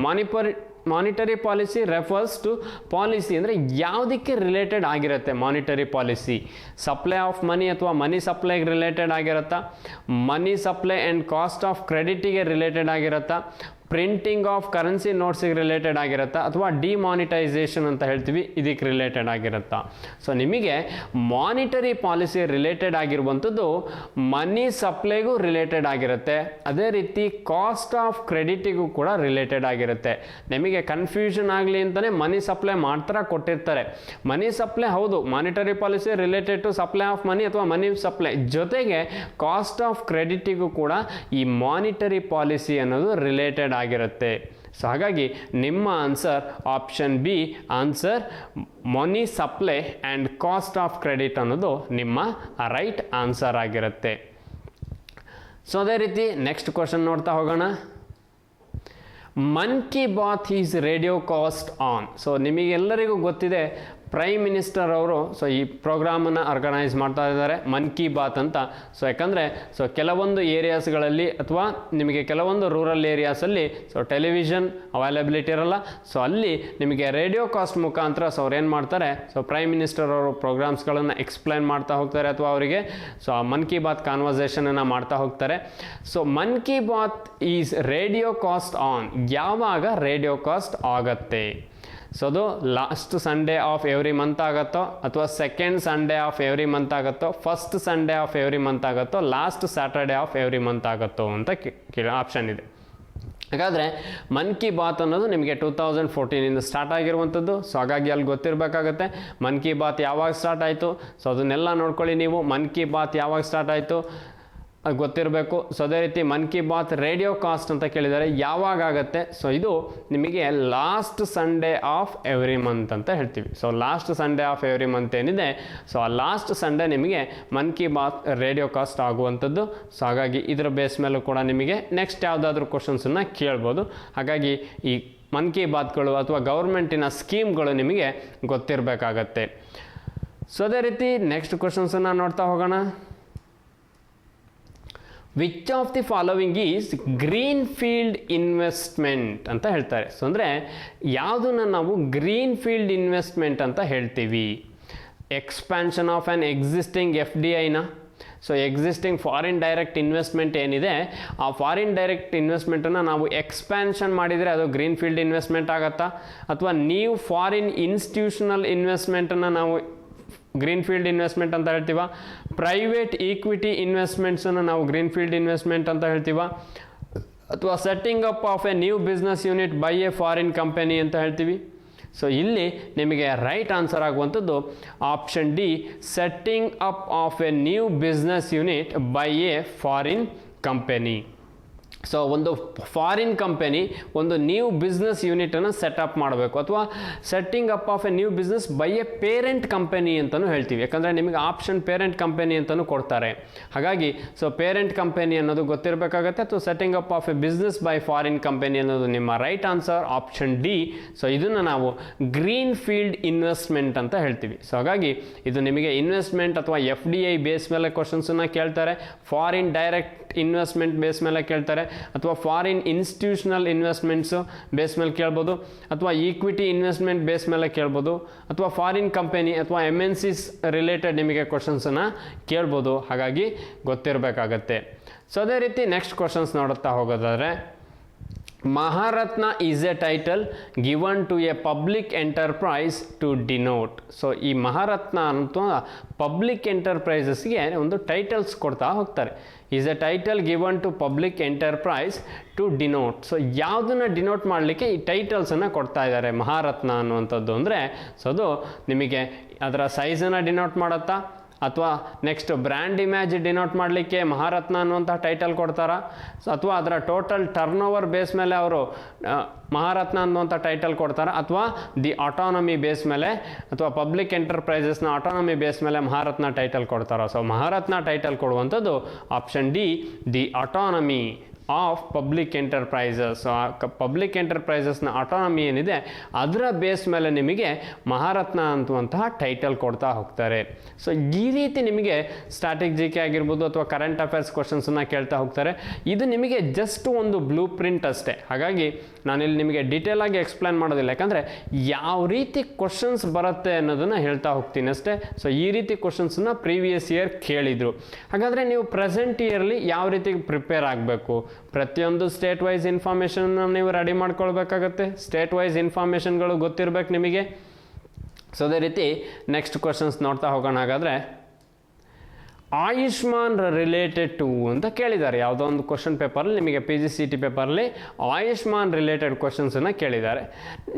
Monetary policy refers to policy ಅಂದರೆ ಯಾವುದಕ್ಕೆ ರಿಲೇಟೆಡ್ ಆಗಿರುತ್ತೆ? Monetary policy supply of money ಅಥವಾ ಮನಿ ಸಪ್ಲೈಗೆ ರಿಲೇಟೆಡ್ ಆಗಿರುತ್ತಾ? Money supply and cost of ಕ್ರೆಡಿಟಿಗೆ ರಿಲೇಟೆಡ್ ಆಗಿರುತ್ತಾ? ಪ್ರಿಂಟಿಂಗ್ ಆಫ್ ಕರೆನ್ಸಿ ನೋಟ್ಸಿಗೆ ರಿಲೇಟೆಡ್ ಆಗಿರುತ್ತಾ? ಅಥವಾ ಡಿಮಾನಿಟೈಸೇಷನ್ ಅಂತ ಹೇಳ್ತೀವಿ, ಇದಕ್ಕೆ ರಿಲೇಟೆಡ್ ಆಗಿರುತ್ತಾ? ಸೊ ನಿಮಗೆ ಮಾನಿಟರಿ ಪಾಲಿಸಿ ರಿಲೇಟೆಡ್ ಆಗಿರುವಂಥದ್ದು ಮನಿ ಸಪ್ಲೈಗೂ ರಿಲೇಟೆಡ್ ಆಗಿರುತ್ತೆ, ಅದೇ ರೀತಿ ಕಾಸ್ಟ್ ಆಫ್ ಕ್ರೆಡಿಟಿಗೂ ಕೂಡ ರಿಲೇಟೆಡ್ ಆಗಿರುತ್ತೆ. ನಿಮಗೆ ಕನ್ಫ್ಯೂಷನ್ ಆಗಲಿ ಅಂತಲೇ ಮನಿ ಸಪ್ಲೈ ಮಾತ್ರ ಕೊಟ್ಟಿರ್ತಾರೆ. ಮನಿ ಸಪ್ಲೈ ಹೌದು, monetary policy related to supply of money ಅಥವಾ ಮನಿ ಸಪ್ಲೈ, ಜೊತೆಗೆ ಕಾಸ್ಟ್ ಆಫ್ ಕ್ರೆಡಿಟಿಗೂ ಕೂಡ ಈ ಮಾನಿಟರಿ ಪಾಲಿಸಿ ಅನ್ನೋದು ರಿಲೇಟೆಡ್ ಆಗಿರುತ್ತೆ. ಸೊ ಹಾಗಾಗಿ ನಿಮ್ಮ answer option B, answer money supply and cost of credit ಅನ್ನೋದು ನಿಮ್ಮ ರೈಟ್ ಆನ್ಸರ್ ಆಗಿರುತ್ತೆ. ಸೊ ಅದೇ ರೀತಿ ನೆಕ್ಸ್ಟ್ ಕ್ವಶನ್ ನೋಡ್ತಾ ಹೋಗೋಣ. Mann ki Baat is radio cast on. So ನಿಮಗೆಲ್ಲರಿಗೂ ಗೊತ್ತಿದೆ, ಪ್ರೈಮ್ ಮಿನಿಸ್ಟರ್ ಅವರು ಸೊ ಈ ಪ್ರೋಗ್ರಾಮನ್ನು ಆರ್ಗನೈಸ್ ಮಾಡ್ತಾ ಇದ್ದಾರೆ, ಮನ್ ಕಿ ಬಾತ್ ಅಂತ. ಸೊ ಯಾಕಂದರೆ ಸೊ ಕೆಲವೊಂದು ಏರಿಯಾಸ್ಗಳಲ್ಲಿ ಅಥವಾ ನಿಮಗೆ ಕೆಲವೊಂದು ರೂರಲ್ ಏರಿಯಾಸಲ್ಲಿ ಸೊ ಟೆಲಿವಿಷನ್ ಅವೈಲಬಿಲಿಟಿ ಇರಲ್ಲ. ಸೊ ಅಲ್ಲಿ ನಿಮಗೆ ರೇಡಿಯೋ ಕಾಸ್ಟ್ ಮುಖಾಂತರ ಸೊ ಅವ್ರು ಏನು ಮಾಡ್ತಾರೆ, ಸೊ ಪ್ರೈಮ್ ಮಿನಿಸ್ಟರ್ ಅವರು ಪ್ರೋಗ್ರಾಮ್ಸ್ಗಳನ್ನು ಎಕ್ಸ್ಪ್ಲೈನ್ ಮಾಡ್ತಾ ಹೋಗ್ತಾರೆ, ಅಥವಾ ಅವರಿಗೆ ಸೊ ಆ ಮನ್ ಕಿ ಬಾತ್ ಕಾನ್ವರ್ಸೇಷನನ್ನು ಮಾಡ್ತಾ ಹೋಗ್ತಾರೆ. So Mann ki Baat is radio cast on. ಯಾವಾಗ ರೇಡಿಯೋ ಕಾಸ್ಟ್ ಆಗತ್ತೆ? ಸೊ ಅದು last Sunday of every month ಆಗುತ್ತೋ ಅಥವಾ second Sunday of every month ಆಗುತ್ತೋ, first Sunday of every month ಆಗುತ್ತೋ, last Saturday of every month ಆಗುತ್ತೋ ಅಂತ ಆಪ್ಷನ್ ಇದೆ. ಹಾಗಾದರೆ ಮನ್ ಕಿ ಬಾತ್ ಅನ್ನೋದು ನಿಮಗೆ 2014 ಸ್ಟಾರ್ಟ್ ಆಗಿರುವಂಥದ್ದು. ಸೊ ಹಾಗಾಗಿ ಅಲ್ಲಿ ಗೊತ್ತಿರಬೇಕಾಗತ್ತೆ ಮನ್ ಕಿ ಬಾತ್ ಯಾವಾಗ ಸ್ಟಾರ್ಟ್ ಆಯಿತು. ಸೊ ಅದನ್ನೆಲ್ಲ ನೋಡ್ಕೊಳ್ಳಿ ನೀವು. ಮನ್ ಕಿ ಬಾತ್ ಯಾವಾಗ ಸ್ಟಾರ್ಟ್ ಆಯಿತು ಅದು ಗೊತ್ತಿರಬೇಕು. ಸೊ ಅದೇ ರೀತಿ ಮನ್ ಕಿ ಬಾತ್ ರೇಡಿಯೋ ಕಾಸ್ಟ್ ಅಂತ ಕೇಳಿದ್ದಾರೆ, ಯಾವಾಗ ಆಗುತ್ತೆ. ಸೊ ಇದು ನಿಮಗೆ last Sunday of every month ಅಂತ ಹೇಳ್ತೀವಿ. So last Sunday of every month ಏನಿದೆ, ಸೊ ಆ ಲಾಸ್ಟ್ ಸಂಡೇ ನಿಮಗೆ ಮನ್ ಕಿ ಬಾತ್ ರೇಡಿಯೋ ಕಾಸ್ಟ್ ಆಗುವಂಥದ್ದು. ಸೊ ಹಾಗಾಗಿ ಇದರ ಬೇಸ್ ಮೇಲೂ ಕೂಡ ನಿಮಗೆ ನೆಕ್ಸ್ಟ್ ಯಾವುದಾದ್ರೂ ಕ್ವಶನ್ಸನ್ನು ಕೇಳ್ಬೋದು. ಹಾಗಾಗಿ ಈ ಮನ್ ಕಿ ಬಾತ್ಗಳು ಅಥವಾ ಗೌರ್ಮೆಂಟಿನ ಸ್ಕೀಮ್ಗಳು ನಿಮಗೆ ಗೊತ್ತಿರಬೇಕಾಗತ್ತೆ. ಸೊ ಅದೇ ರೀತಿ ನೆಕ್ಸ್ಟ್ ಕ್ವಶನ್ಸನ್ನು ನೋಡ್ತಾ ಹೋಗೋಣ. Which of the following is green field investment ಅಂತ ಹೇಳ್ತಾರೆ. ಸೊ ಅಂದರೆ ಯಾವುದನ್ನು ನಾವು ಗ್ರೀನ್ ಫೀಲ್ಡ್ ಇನ್ವೆಸ್ಟ್ಮೆಂಟ್ ಅಂತ ಹೇಳ್ತೀವಿ. ಎಕ್ಸ್ಪ್ಯಾನ್ಷನ್ ಆಫ್ ಆ್ಯನ್ ಎಕ್ಸಿಸ್ಟಿಂಗ್ FDIನ, so existing foreign direct investment ಏನಿದೆ ಆ ಫಾರಿನ್ ಡೈರೆಕ್ಟ್ ಇನ್ವೆಸ್ಟ್ಮೆಂಟನ್ನು ನಾವು ಎಕ್ಸ್ಪ್ಯಾನ್ಷನ್ ಮಾಡಿದರೆ ಅದು ಗ್ರೀನ್ ಫೀಲ್ಡ್ ಇನ್ವೆಸ್ಟ್ಮೆಂಟ್ ಆಗುತ್ತಾ, ಅಥವಾ ನ್ಯೂ ಫಾರಿನ್ ಇನ್ಸ್ಟಿಟ್ಯೂಷನಲ್ ಇನ್ವೆಸ್ಟ್ಮೆಂಟನ್ನು ನಾವು ಗ್ರೀನ್ ಫೀಲ್ಡ್ ಇನ್ವೆಸ್ಟ್ಮೆಂಟ್ ಅಂತ ಹೇಳ್ತೀವ, ಪ್ರೈವೇಟ್ ಈಕ್ವಿಟಿ ಇನ್ವೆಸ್ಟ್ಮೆಂಟ್ಸನ್ನು ನಾವು ಗ್ರೀನ್ ಫೀಲ್ಡ್ ಇನ್ವೆಸ್ಟ್ಮೆಂಟ್ ಅಂತ ಹೇಳ್ತೀವ, ಅಥವಾ setting up of A new business unit by A foreign company ಅಂತ ಹೇಳ್ತೀವಿ. ಸೊ ಇಲ್ಲಿ ನಿಮಗೆ ರೈಟ್ ಆನ್ಸರ್ ಆಗುವಂಥದ್ದು option D, setting up of A new business unit by A foreign company. So ಒಂದು foreign company ಒಂದು new business ಯೂನಿಟನ್ನು setup ಮಾಡಬೇಕು, ಅಥವಾ setting up of A new business by A parent company ಅಂತಲೂ ಹೇಳ್ತೀವಿ. ಯಾಕಂದರೆ ನಿಮಗೆ option parent company ಅಂತಲೂ ಕೊಡ್ತಾರೆ. ಹಾಗಾಗಿ ಸೊ ಪೇರೆಂಟ್ ಕಂಪನಿ ಅನ್ನೋದು ಗೊತ್ತಿರಬೇಕಾಗತ್ತೆ, ಅಥವಾ setting up of A business by foreign company ಅನ್ನೋದು ನಿಮ್ಮ right answer option D. So ಇದನ್ನು ನಾವು ಗ್ರೀನ್ ಫೀಲ್ಡ್ ಇನ್ವೆಸ್ಟ್ಮೆಂಟ್ ಅಂತ ಹೇಳ್ತೀವಿ. ಸೊ ಹಾಗಾಗಿ ಇದು ನಿಮಗೆ ಇನ್ವೆಸ್ಟ್ಮೆಂಟ್ ಅಥವಾ FDI ಬೇಸ್ ಮೇಲೆ ಕ್ವಶನ್ಸನ್ನು ಕೇಳ್ತಾರೆ, ಫಾರಿನ್ ಡೈರೆಕ್ಟ್ ಇನ್ವೆಸ್ಟ್ಮೆಂಟ್ ಬೇಸ್ ಮೇಲೆ ಕೇಳ್ತಾರೆ, ಅಥವಾ ಫಾರಿನ್ ಇನ್ಸ್ಟಿಟ್ಯೂಷನಲ್ ಇನ್ವೆಸ್ಟ್ಮೆಂಟ್ಸು ಬೇಸ್ ಮೇಲೆ ಕೇಳ್ಬೋದು, ಅಥವಾ ಈಕ್ವಿಟಿ ಇನ್ವೆಸ್ಟ್ಮೆಂಟ್ ಬೇಸ್ ಮೇಲೆ ಕೇಳ್ಬೋದು, ಅಥವಾ ಫಾರಿನ್ ಕಂಪನಿ ಅಥವಾ MNCs ರಿಲೇಟೆಡ್ ನಿಮಗೆ ಕ್ವಶನ್ಸನ್ನು ಕೇಳ್ಬೋದು. ಹಾಗಾಗಿ ಗೊತ್ತಿರಬೇಕಾಗತ್ತೆ. ಸೊ ಅದೇ ರೀತಿ ನೆಕ್ಸ್ಟ್ ಕ್ವಶನ್ಸ್ ನೋಡುತ್ತಾ ಹೋಗೋದಾದರೆ, Maharatna is a title given to a public enterprise to denote. So ಈ ಮಹಾರತ್ನ ಅಂತ ಪಬ್ಲಿಕ್ ಎಂಟರ್ಪ್ರೈಸಸ್ಗೆ ಒಂದು ಟೈಟಲ್ಸ್ ಕೊಡ್ತಾ ಹೋಗ್ತಾರೆ. Is a title given to public enterprise to denote. So ಯಾವುದನ್ನು ಡಿನೋಟ್ ಮಾಡಲಿಕ್ಕೆ ಈ ಟೈಟಲ್ಸನ್ನು ಕೊಡ್ತಾ ಇದ್ದಾರೆ ಮಹಾರತ್ನ ಅನ್ನುವಂಥದ್ದು. ಅಂದರೆ ಸೊ ಅದು ನಿಮಗೆ ಅದರ ಸೈಜನ್ನು ಡಿನೋಟ್ ಮಾಡುತ್ತಾ, ಅಥವಾ ನೆಕ್ಸ್ಟ್ ಬ್ರ್ಯಾಂಡ್ ಇಮೇಜ್ ಡಿನೋಟ್ ಮಾಡಲಿಕ್ಕೆ ಮಹಾರತ್ನ ಅನ್ನುವಂಥ ಟೈಟಲ್ ಕೊಡ್ತಾರಾ, ಅಥವಾ ಅದರ ಟೋಟಲ್ ಟರ್ನ್ ಓವರ್ ಬೇಸ್ ಮೇಲೆ ಅವರು ಮಹಾರತ್ನ ಅನ್ನುವಂಥ ಟೈಟಲ್ ಕೊಡ್ತಾರೆ, ಅಥವಾ ದಿ ಆಟೋನಮಿ ಬೇಸ್ ಮೇಲೆ ಅಥವಾ ಪಬ್ಲಿಕ್ ಎಂಟರ್ಪ್ರೈಸಸ್ನ ಆಟೋನಮಿ ಬೇಸ್ ಮೇಲೆ ಮಹಾರತ್ನ ಟೈಟಲ್ ಕೊಡ್ತಾರೆ. ಸೊ ಮಹಾರತ್ನ ಟೈಟಲ್ ಕೊಡುವಂಥದ್ದು option D, the autonomy of public enterprises. Public ಎಂಟರ್ಪ್ರೈಸಸ್ನ ಆಟೋನಮಿ ಏನಿದೆ ಅದರ ಬೇಸ್ ಮೇಲೆ ನಿಮಗೆ ಮಹಾರತ್ನ ಅಂತುವಂತಹ ಟೈಟಲ್ ಕೊಡ್ತಾ ಹೋಗ್ತಾರೆ. ಸೊ ಈ ರೀತಿ ನಿಮಗೆ ಸ್ಟ್ರಾಟಜಿಕ್ ಆಗಿರ್ಬೋದು ಅಥವಾ ಕರೆಂಟ್ ಅಫೇರ್ಸ್ ಕ್ವಶನ್ಸನ್ನು ಕೇಳ್ತಾ ಹೋಗ್ತಾರೆ. ಇದು ನಿಮಗೆ ಜಸ್ಟ್ ಒಂದು ಬ್ಲೂ ಪ್ರಿಂಟ್ ಅಷ್ಟೇ. ಹಾಗಾಗಿ ನಾನಿಲ್ಲಿ ನಿಮಗೆ ಡೀಟೇಲ್ ಆಗಿ ಎಕ್ಸ್ಪ್ಲೇನ್ ಮಾಡೋದಿಲ್ಲ, ಯಾಕಂದರೆ ಯಾವ ರೀತಿ ಕ್ವಶನ್ಸ್ ಬರುತ್ತೆ ಅನ್ನೋದನ್ನು ಹೇಳ್ತಾ ಹೋಗ್ತೀನಿ ಅಷ್ಟೇ. ಸೊ ಈ ರೀತಿ ಕ್ವಶನ್ಸನ್ನು ಪ್ರೀವಿಯಸ್ ಇಯರ್ ಕೇಳಿದರು. ಹಾಗಾದರೆ ನೀವು ಪ್ರೆಸೆಂಟ್ ಇಯರ್ಲಿ ಯಾವ ರೀತಿ ಪ್ರಿಪೇರ್ ಆಗಬೇಕು, ಪ್ರತಿಯೊಂದು ಸ್ಟೇಟ್ ವೈಸ್ ಇನ್ಫಾರ್ಮೇಷನ್ನ ನೀವು ರೆಡಿ ಮಾಡ್ಕೊಳ್ಬೇಕಾಗತ್ತೆ. ಸ್ಟೇಟ್ ವೈಸ್ ಇನ್ಫಾರ್ಮೇಷನ್ಗಳು ಗೊತ್ತಿರಬೇಕು ನಿಮಗೆ. ಸೊ ಅದೇ ರೀತಿ ನೆಕ್ಸ್ಟ್ ಕ್ವಶನ್ಸ್ ನೋಡ್ತಾ ಹೋಗೋಣ. ಹಾಗಾದರೆ ಆಯುಷ್ಮಾನ್ ರಿಲೇಟೆಡ್ ಟು ಅಂತ ಕೇಳಿದ್ದಾರೆ. ಯಾವುದೋ ಒಂದು ಕ್ವಶನ್ ಪೇಪರಲ್ಲಿ ನಿಮಗೆ PGCET ಪೇಪರಲ್ಲಿ ಆಯುಷ್ಮಾನ್ ರಿಲೇಟೆಡ್ ಕ್ವಶನ್ಸನ್ನು ಕೇಳಿದ್ದಾರೆ.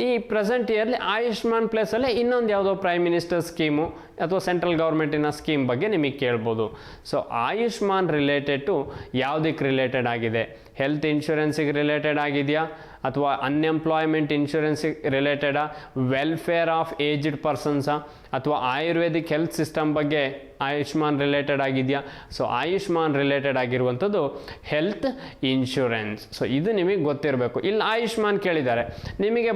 ಈ ಪ್ರೆಸೆಂಟ್ ಇಯರ್ಲಿ ಆಯುಷ್ಮಾನ್ ಪ್ಲೇಸಲ್ಲಿ ಇನ್ನೊಂದು ಯಾವುದೋ ಪ್ರೈಮ್ ಮಿನಿಸ್ಟರ್ ಸ್ಕೀಮು ಅಥವಾ ಸೆಂಟ್ರಲ್ ಗೌರ್ಮೆಂಟಿನ ಸ್ಕೀಮ್ ಬಗ್ಗೆ ನಿಮಗೆ ಕೇಳ್ಬೋದು. ಸೊ ಆಯುಷ್ಮಾನ್ ರಿಲೇಟೆಡ್ ಟು ಯಾವುದಕ್ಕೆ ರಿಲೇಟೆಡ್ ಆಗಿದೆ? ಹೆಲ್ತ್ ಇನ್ಶೂರೆನ್ಸಿಗೆ ರಿಲೇಟೆಡ್ ಆಗಿದೆಯಾ, ಅಥವಾ ಅನ್ಎಂಪ್ಲಾಯ್ಮೆಂಟ್ ಇನ್ಶೂರೆನ್ಸಿಗೆ ರಿಲೇಟೆಡಾ, ವೆಲ್ಫೇರ್ ಆಫ್ ಏಜ್ಡ್ ಪರ್ಸನ್ಸಾ, ಅಥವಾ ಆಯುರ್ವೇದಿಕ್ ಹೆಲ್ತ್ ಸಿಸ್ಟಮ್ ಬಗ್ಗೆ ಆಯುಷ್ಮಾನ್ ರಿಲೇಟೆಡ್ ಆಗಿದೆಯಾ? ಸೊ ಆಯುಷ್ಮಾನ್ ರಿಲೇಟೆಡ್ ಆಗಿರುವಂಥದ್ದು ಹೆಲ್ತ್ ಇನ್ಶೂರೆನ್ಸ್. ಸೊ ಇದು ನಿಮಗೆ ಗೊತ್ತಿರಬೇಕು. ಇಲ್ಲಿ ಆಯುಷ್ಮಾನ್ ಕೇಳಿದ್ದಾರೆ, ನಿಮಗೆ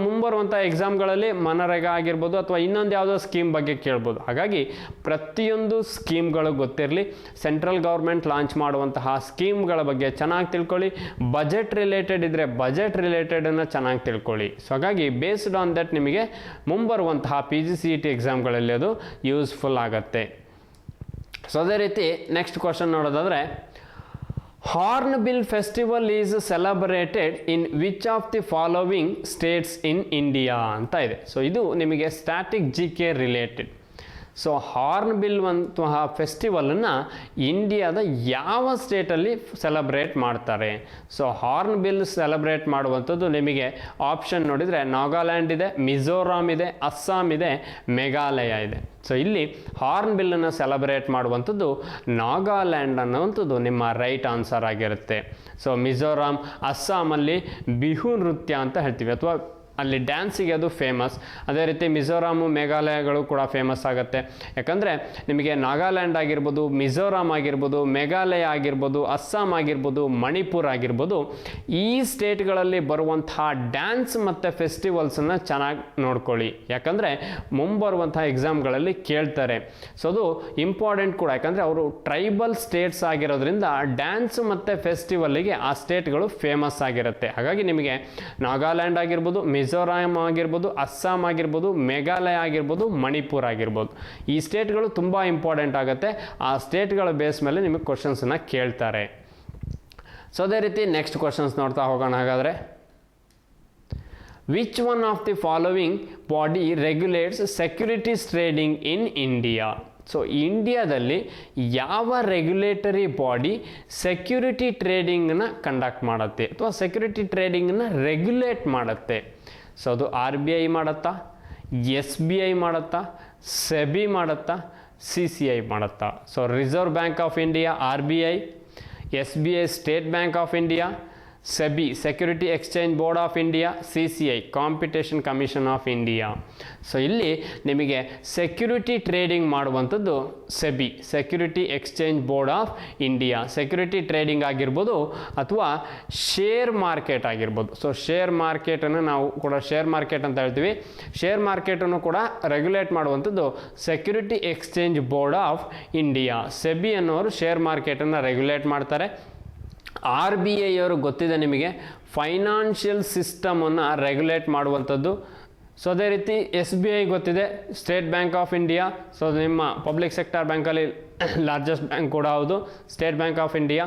ಮುಂಬರುವಂಥ ಎಕ್ಸಾಮ್ಗಳಲ್ಲಿ ಮನರೇಗಾ ಆಗಿರ್ಬೋದು ಅಥವಾ ಇನ್ನೊಂದು ಯಾವುದೋ ಸ್ಕೀಮ್ ಬಗ್ಗೆ ಕೇಳ್ಬೋದು. ಹಾಗಾಗಿ ಪ್ರತಿಯೊಂದು ಸ್ಕೀಮ್ಗಳು ಗೊತ್ತಿರಲಿ. ಸೆಂಟ್ರಲ್ ಗೌರ್ಮೆಂಟ್ ಲಾಂಚ್ ಮಾಡುವಂತಹ ಸ್ಕೀಮ್ಗಳ ಬಗ್ಗೆ ಚೆನ್ನಾಗಿ ತಿಳ್ಕೊಳ್ಳಿ. ಬಜೆಟ್ ರಿಲೇಟೆಡ್ ಇದ್ದರೆ ಬಜೆಟ್ ರಿಲೇಟೆಡನ್ನು ಚೆನ್ನಾಗಿ ತಿಳ್ಕೊಳ್ಳಿ. ಸೊ ಹಾಗಾಗಿ ಬೇಸ್ಡ್ ಆನ್ ದಟ್ ನಿಮಗೆ ಮುಂಬರುವಂತಹ PGCET ಎಕ್ಸಾಮ್ಗಳಲ್ಲಿ ಅದು ಯೂಸ್ಫುಲ್ ಆಗುತ್ತೆ. ಸೊ ಅದೇ ರೀತಿ ನೆಕ್ಸ್ಟ್ ಕ್ವಶನ್ ನೋಡೋದಾದರೆ, Hornbill festival is celebrated in which of the following States in India ಅಂತ ಇದೆ. ಸೊ ಇದು ನಿಮಗೆ static G K related. So Hornbill ಅಂತಹ ಫೆಸ್ಟಿವಲನ್ನು ಇಂಡಿಯಾದ ಯಾವ ಸ್ಟೇಟಲ್ಲಿ ಸೆಲೆಬ್ರೇಟ್ ಮಾಡ್ತಾರೆ? ಸೊ ಹಾರ್ನ್ಬಿಲ್ ಸೆಲೆಬ್ರೇಟ್ ಮಾಡುವಂಥದ್ದು ನಿಮಗೆ ಆಪ್ಷನ್ ನೋಡಿದರೆ ನಾಗಾಲ್ಯಾಂಡ್ ಇದೆ, ಮಿಜೋರಾಂ ಇದೆ, ಅಸ್ಸಾಂ ಇದೆ, ಮೇಘಾಲಯ ಇದೆ. ಸೊ ಇಲ್ಲಿ ಹಾರ್ನ್ಬಿಲ್ಲನ್ನು ಸೆಲೆಬ್ರೇಟ್ ಮಾಡುವಂಥದ್ದು ನಾಗಾಲ್ಯಾಂಡ್ ಅನ್ನುವಂಥದ್ದು ನಿಮ್ಮ ರೈಟ್ ಆನ್ಸರ್ ಆಗಿರುತ್ತೆ. ಸೊ ಮಿಜೋರಾಂ, ಅಸ್ಸಾಮಲ್ಲಿ ಬಿಹು ನೃತ್ಯ ಅಂತ ಹೇಳ್ತೀವಿ, ಅಥವಾ ಅಲ್ಲಿ ಡ್ಯಾನ್ಸಿಗೆ ಅದು ಫೇಮಸ್. ಅದೇ ರೀತಿ ಮಿಜೋರಾಮು, ಮೇಘಾಲಯಗಳು ಕೂಡ ಫೇಮಸ್ ಆಗುತ್ತೆ. ಯಾಕಂದರೆ ನಿಮಗೆ ನಾಗಾಲ್ಯಾಂಡ್ ಆಗಿರ್ಬೋದು, ಮಿಜೋರಾಂ ಆಗಿರ್ಬೋದು, ಮೇಘಾಲಯ ಆಗಿರ್ಬೋದು, ಅಸ್ಸಾಂ ಆಗಿರ್ಬೋದು, ಮಣಿಪುರ್ ಆಗಿರ್ಬೋದು, ಈ ಸ್ಟೇಟ್ಗಳಲ್ಲಿ ಬರುವಂತಹ ಡ್ಯಾನ್ಸ್ ಮತ್ತು ಫೆಸ್ಟಿವಲ್ಸನ್ನು ಚೆನ್ನಾಗಿ ನೋಡ್ಕೊಳ್ಳಿ. ಯಾಕಂದರೆ ಮುಂಬರುವಂತಹ ಎಕ್ಸಾಮ್ಗಳಲ್ಲಿ ಕೇಳ್ತಾರೆ. ಸೊ ಅದು ಇಂಪಾರ್ಟೆಂಟ್ ಕೂಡ, ಯಾಕಂದರೆ ಅವರು ಟ್ರೈಬಲ್ ಸ್ಟೇಟ್ಸ್ ಆಗಿರೋದ್ರಿಂದ ಡ್ಯಾನ್ಸ್ ಮತ್ತು ಫೆಸ್ಟಿವಲ್ಲಿಗೆ ಆ ಸ್ಟೇಟ್ಗಳು ಫೇಮಸ್ ಆಗಿರುತ್ತೆ. ಹಾಗಾಗಿ ನಿಮಗೆ ನಾಗಾಲ್ಯಾಂಡ್ ಆಗಿರ್ಬೋದು, ಮಿಜೋರಾಂ ಆಗಿರ್ಬೋದು, ಅಸ್ಸಾಂ ಆಗಿರ್ಬೋದು, ಮೇಘಾಲಯ ಆಗಿರ್ಬೋದು, ಮಣಿಪುರ್ ಆಗಿರ್ಬೋದು, ಈ ಸ್ಟೇಟ್ಗಳು ತುಂಬ ಇಂಪಾರ್ಟೆಂಟ್ ಆಗುತ್ತೆ. ಆ ಸ್ಟೇಟ್ಗಳ ಬೇಸ್ ಮೇಲೆ ನಿಮಗೆ ಕ್ವಶನ್ಸನ್ನು ಕೇಳ್ತಾರೆ. ಸೊ ಅದೇ ರೀತಿ ನೆಕ್ಸ್ಟ್ ಕ್ವಶನ್ಸ್ ನೋಡ್ತಾ ಹೋಗೋಣ. ಹಾಗಾದರೆ which one of the following body regulates securities trading in India? So ಇಂಡಿಯಾದಲ್ಲಿ ಯಾವ ರೆಗ್ಯುಲೇಟರಿ ಬಾಡಿ ಸೆಕ್ಯೂರಿಟಿ ಟ್ರೇಡಿಂಗನ್ನು ಕಂಡಕ್ಟ್ ಮಾಡುತ್ತೆ ಅಥವಾ ಸೆಕ್ಯೂರಿಟಿ ಟ್ರೇಡಿಂಗನ್ನು ರೆಗ್ಯುಲೇಟ್ ಮಾಡುತ್ತೆ? ಸೊ ಅದು ಆರ್ ಬಿ ಐ ಮಾಡುತ್ತಾ, ಎಸ್ ಬಿ ಐ ಮಾಡುತ್ತಾ, ಸೆಬಿ ಮಾಡುತ್ತಾ, ಸಿ ಸಿ ಐ ಮಾಡುತ್ತಾ? So Reserve Bank of India R B I, S B I State Bank of India, SEBI Security Exchange Board of India, C C I competition commission of India. So ಇಲ್ಲಿ ನಿಮಗೆ security trading ಮಾಡುವಂಥದ್ದು SEBI Security Exchange Board of India. Security trading ಆಗಿರ್ಬೋದು ಅಥವಾ share market ಆಗಿರ್ಬೋದು. So share ಮಾರ್ಕೆಟನ್ನು ನಾವು ಕೂಡ share market ಅಂತ ಹೇಳ್ತೀವಿ. ಶೇರ್ ಮಾರ್ಕೆಟನ್ನು ಕೂಡ ರೆಗ್ಯುಲೇಟ್ ಮಾಡುವಂಥದ್ದು security Exchange Board of India. SEBI ಅನ್ನೋರು ಶೇರ್ ಮಾರ್ಕೆಟನ್ನು ರೆಗ್ಯುಲೇಟ್ ಮಾಡ್ತಾರೆ. ಆರ್ ಬಿ ಐ ಅವರು ಗೊತ್ತಿದೆ ನಿಮಗೆ, ಫೈನಾನ್ಷಿಯಲ್ ಸಿಸ್ಟಮನ್ನು ರೆಗ್ಯುಲೇಟ್ ಮಾಡುವಂಥದ್ದು. ಸೊ ಅದೇ ರೀತಿ ಎಸ್ ಬಿ ಐ ಗೊತ್ತಿದೆ, state Bank of India. So ನಿಮ್ಮ ಪಬ್ಲಿಕ್ ಸೆಕ್ಟರ್ ಬ್ಯಾಂಕಲ್ಲಿ ಲಾರ್ಜೆಸ್ಟ್ ಬ್ಯಾಂಕ್ ಕೂಡ ಹೌದು, state Bank of India.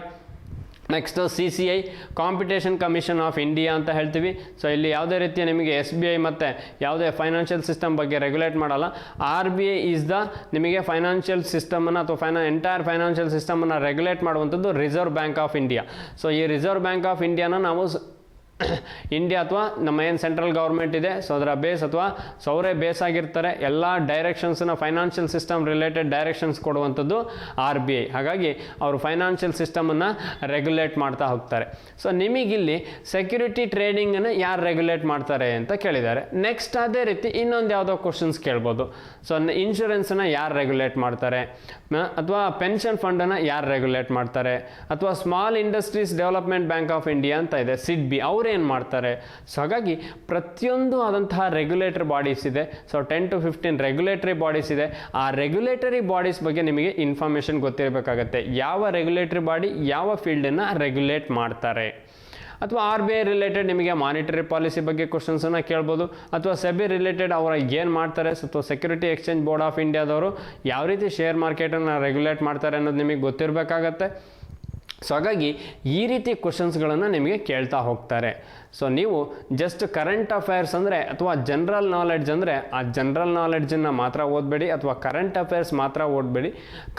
Next C C I competition commission of India ಅಂತ ಹೇಳ್ತೀವಿ. ಸೊ ಇಲ್ಲಿ ಯಾವುದೇ ರೀತಿಯ ನಿಮಗೆ ಎಸ್ ಬಿ ಐ ಮತ್ತು ಯಾವುದೇ ಫೈನಾನ್ಷಿಯಲ್ ಸಿಸ್ಟಮ್ ಬಗ್ಗೆ ರೆಗ್ಯುಲೇಟ್ ಮಾಡಲ್ಲ. R B I is the ನಿಮಗೆ ಫೈನಾನ್ಷಿಯಲ್ ಸಿಸ್ಟಮನ್ನು ಅಥವಾ ಎಂಟೈರ್ ಫೈನಾನ್ಷಿಯಲ್ ಸಿಸ್ಟಮನ್ನು ರೆಗ್ಯುಲೇಟ್ ಮಾಡುವಂಥದ್ದು Reserve Bank of India. So ಈ ರಿಸರ್ವ್ ಬ್ಯಾಂಕ್ ಆಫ್ ಇಂಡಿಯಾನ ನಾವು ಇಂಡಿಯಾ ಅಥವಾ ನಮ್ಮ ಏನು ಸೆಂಟ್ರಲ್ ಗೌರ್ಮೆಂಟ್ ಇದೆ, ಸೊ ಅದರ ಬೇಸ್ ಅಥವಾ ಅವರೇ ಬೇಸ್ ಆಗಿರ್ತಾರೆ. ಎಲ್ಲ ಡೈರೆಕ್ಷನ್ಸನ್ನ ಫೈನಾನ್ಷಿಯಲ್ ಸಿಸ್ಟಮ್ ರಿಲೇಟೆಡ್ ಡೈರೆಕ್ಷನ್ಸ್ ಕೊಡುವಂಥದ್ದು ಆರ್ ಬಿ ಐ. ಹಾಗಾಗಿ ಅವರು ಫೈನಾನ್ಷಿಯಲ್ ಸಿಸ್ಟಮನ್ನು ರೆಗ್ಯುಲೇಟ್ ಮಾಡ್ತಾ ಹೋಗ್ತಾರೆ. ಸೊ ನಿಮಗಿಲ್ಲಿ ಸೆಕ್ಯೂರಿಟಿ ಟ್ರೇಡಿಂಗನ್ನು ಯಾರು ರೆಗ್ಯುಲೇಟ್ ಮಾಡ್ತಾರೆ ಅಂತ ಕೇಳಿದ್ದಾರೆ. ನೆಕ್ಸ್ಟ್ ಅದೇ ರೀತಿ ಇನ್ನೊಂದು ಯಾವುದೋ ಕ್ವಶನ್ಸ್ ಕೇಳ್ಬೋದು. ಸೊ ಇನ್ಶೂರೆನ್ಸನ್ನು ಯಾರು ರೆಗ್ಯುಲೇಟ್ ಮಾಡ್ತಾರೆ, ಅಥವಾ ಪೆನ್ಷನ್ ಫಂಡನ್ನು ಯಾರು ರೆಗ್ಯುಲೇಟ್ ಮಾಡ್ತಾರೆ, ಅಥವಾ small industries development bank of India ಅಂತ ಇದೆ, ಸಿಡ್ಬಿ, ಅವರು ಏನು ಮಾಡ್ತಾರೆ? ಸೊ ಹಾಗಾಗಿ ಪ್ರತಿಯೊಂದು ಆದಂತಹ ರೆಗ್ಯುಲೇಟರಿ ಬಾಡೀಸ್ ಇದೆ. ಸೊ 10 to 15 ರೆಗ್ಯುಲೇಟರಿ ಬಾಡೀಸ್ ಇದೆ. ಆ ರೆಗ್ಯುಲೇಟರಿ ಬಾಡೀಸ್ ಬಗ್ಗೆ ನಿಮಗೆ ಇನ್ಫಾರ್ಮೇಷನ್ ಗೊತ್ತಿರಬೇಕಾಗತ್ತೆ. ಯಾವ ರೆಗ್ಯುಲೇಟರಿ ಬಾಡಿ ಯಾವ ಫೀಲ್ಡನ್ನು ರೆಗ್ಯುಲೇಟ್ ಮಾಡ್ತಾರೆ. ಅಥವಾ ಆರ್ ಬಿ ಐ ರಿಲೇಟೆಡ್ ನಿಮಗೆ ಮಾನಿಟರಿ ಪಾಲಿಸಿ ಬಗ್ಗೆ ಕ್ವಶನ್ಸನ್ನು ಕೇಳ್ಬೋದು. ಅಥವಾ ಸೆಬಿ ರಿಲೇಟೆಡ್ ಅವರ ಏನು ಮಾಡ್ತಾರೆ, ಅಥವಾ ಸೆಕ್ಯೂರಿಟಿ ಎಕ್ಸ್ಚೇಂಜ್ ಬೋರ್ಡ್ ಆಫ್ ಇಂಡಿಯಾದವರು ಯಾವ ರೀತಿ ಶೇರ್ ಮಾರ್ಕೆಟನ್ನು ರೆಗ್ಯುಲೇಟ್ ಮಾಡ್ತಾರೆ ಅನ್ನೋದು ನಿಮಗೆ ಗೊತ್ತಿರಬೇಕಾಗತ್ತೆ. ಸೊ ಹಾಗಾಗಿ ಈ ರೀತಿ ಕ್ವಶನ್ಸ್ಗಳನ್ನು ನಿಮಗೆ ಕೇಳ್ತಾ ಹೋಗ್ತಾರೆ. ಸೊ ನೀವು ಜಸ್ಟ್ ಕರೆಂಟ್ ಅಫೇರ್ಸ್ ಅಂದರೆ ಅಥವಾ ಜನರಲ್ ನಾಲೆಡ್ಜ್ ಅಂದರೆ ಆ ಜನರಲ್ ನಾಲೆಡ್ಜನ್ನು ಮಾತ್ರ ಓದಬೇಡಿ, ಅಥವಾ ಕರೆಂಟ್ ಅಫೇರ್ಸ್ ಮಾತ್ರ ಓದಬೇಡಿ.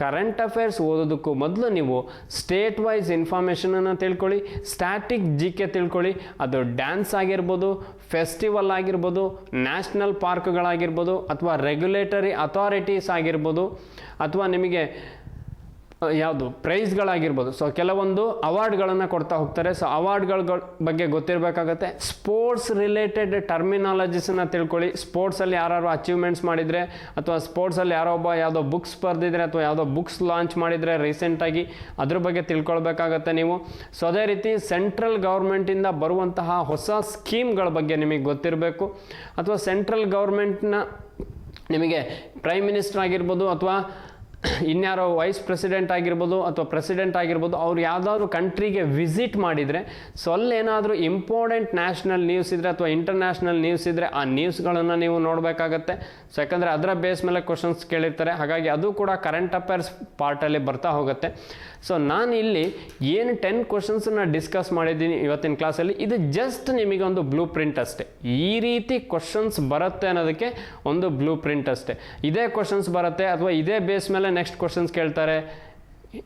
ಕರೆಂಟ್ ಅಫೇರ್ಸ್ ಓದೋದಕ್ಕೂ ಮೊದಲು ನೀವು ಸ್ಟೇಟ್ ವೈಸ್ ಇನ್ಫಾರ್ಮೇಷನನ್ನು ತಿಳ್ಕೊಳ್ಳಿ, ಸ್ಟ್ಯಾಟಿಕ್ ಜಿ ಕೆ ತಿಳ್ಕೊಳ್ಳಿ. ಅದು ಡ್ಯಾನ್ಸ್ ಆಗಿರ್ಬೋದು, ಫೆಸ್ಟಿವಲ್ ಆಗಿರ್ಬೋದು, ನ್ಯಾಷನಲ್ ಪಾರ್ಕ್ಗಳಾಗಿರ್ಬೋದು, ಅಥವಾ ರೆಗ್ಯುಲೇಟರಿ ಅಥಾರಿಟೀಸ್ ಆಗಿರ್ಬೋದು, ಅಥವಾ ನಿಮಗೆ ಯಾವುದು ಪ್ರೈಸ್ಗಳಾಗಿರ್ಬೋದು. ಸೊ ಕೆಲವೊಂದು ಅವಾರ್ಡ್ಗಳನ್ನು ಕೊಡ್ತಾ ಹೋಗ್ತಾರೆ. ಸೊ ಅವಾರ್ಡ್ಗಳ ಬಗ್ಗೆ ಗೊತ್ತಿರಬೇಕಾಗತ್ತೆ. ಸ್ಪೋರ್ಟ್ಸ್ ರಿಲೇಟೆಡ್ ಟರ್ಮಿನಾಲಜೀಸನ್ನು ತಿಳ್ಕೊಳ್ಳಿ. ಸ್ಪೋರ್ಟ್ಸಲ್ಲಿ ಯಾರು ಅಚೀವ್ಮೆಂಟ್ಸ್ ಮಾಡಿದರೆ, ಅಥವಾ ಸ್ಪೋರ್ಟ್ಸಲ್ಲಿ ಯಾರೋ ಒಬ್ಬ ಯಾವುದೋ ಬುಕ್ಸ್ ಬರೆದಿದ್ರೆ, ಅಥವಾ ಯಾವುದೋ ಬುಕ್ಸ್ ಲಾಂಚ್ ಮಾಡಿದರೆ ರೀಸೆಂಟಾಗಿ, ಅದ್ರ ಬಗ್ಗೆ ತಿಳ್ಕೊಳ್ಬೇಕಾಗತ್ತೆ ನೀವು. ಸೊ ಅದೇ ರೀತಿ ಸೆಂಟ್ರಲ್ ಗೌರ್ಮೆಂಟಿಂದ ಬರುವಂತಹ ಹೊಸ ಸ್ಕೀಮ್ಗಳ ಬಗ್ಗೆ ನಿಮಗೆ ಗೊತ್ತಿರಬೇಕು. ಅಥವಾ ಸೆಂಟ್ರಲ್ ಗೌರ್ಮೆಂಟ್ನ ನಿಮಗೆ ಪ್ರೈಮ್ ಮಿನಿಸ್ಟರ್ ಆಗಿರ್ಬೋದು, ಅಥವಾ ಇನ್ಯಾರೋ ವೈಸ್ ಪ್ರೆಸಿಡೆಂಟ್ ಆಗಿರ್ಬೋದು ಅಥವಾ ಪ್ರೆಸಿಡೆಂಟ್ ಆಗಿರ್ಬೋದು, ಅವ್ರು ಯಾವುದಾದ್ರು ಕಂಟ್ರಿಗೆ ವಿಸಿಟ್ ಮಾಡಿದರೆ ಸೊ ಅಲ್ಲೇನಾದರೂ ಇಂಪಾರ್ಟೆಂಟ್ ನ್ಯಾಷನಲ್ ನ್ಯೂಸ್ ಇದ್ದರೆ ಅಥವಾ ಇಂಟರ್ನ್ಯಾಷನಲ್ ನ್ಯೂಸ್ ಇದ್ದರೆ ಆ ನ್ಯೂಸ್ಗಳನ್ನು ನೀವು ನೋಡಬೇಕಾಗತ್ತೆ. ಸೊ ಯಾಕಂದರೆ ಅದರ ಬೇಸ್ ಮೇಲೆ ಕ್ವಶನ್ಸ್ ಕೇಳಿರ್ತಾರೆ, ಹಾಗಾಗಿ ಅದು ಕೂಡ ಕರೆಂಟ್ ಅಫೇರ್ಸ್ ಪಾರ್ಟಲ್ಲಿ ಬರ್ತಾ ಹೋಗುತ್ತೆ. ಸೊ ನಾನು ಇಲ್ಲಿ ಏನು 10 ಕ್ವಶನ್ಸನ್ನು ಡಿಸ್ಕಸ್ ಮಾಡಿದ್ದೀನಿ ಇವತ್ತಿನ ಕ್ಲಾಸಲ್ಲಿ, ಇದು ಜಸ್ಟ್ ನಿಮಗೆ ಒಂದು ಬ್ಲೂ ಪ್ರಿಂಟ್ ಅಷ್ಟೇ. ಈ ರೀತಿ ಕ್ವಶನ್ಸ್ ಬರುತ್ತೆ ಅನ್ನೋದಕ್ಕೆ ಒಂದು ಬ್ಲೂ ಪ್ರಿಂಟ್ ಅಷ್ಟೇ. ಇದೇ ಕ್ವಶನ್ಸ್ ಬರುತ್ತೆ ಅಥವಾ ಇದೇ ಬೇಸ್ ಮೇಲೆ ನೆಕ್ಸ್ಟ್ ಕ್ವಶನ್ಸ್ ಕೇಳ್ತಾರೆ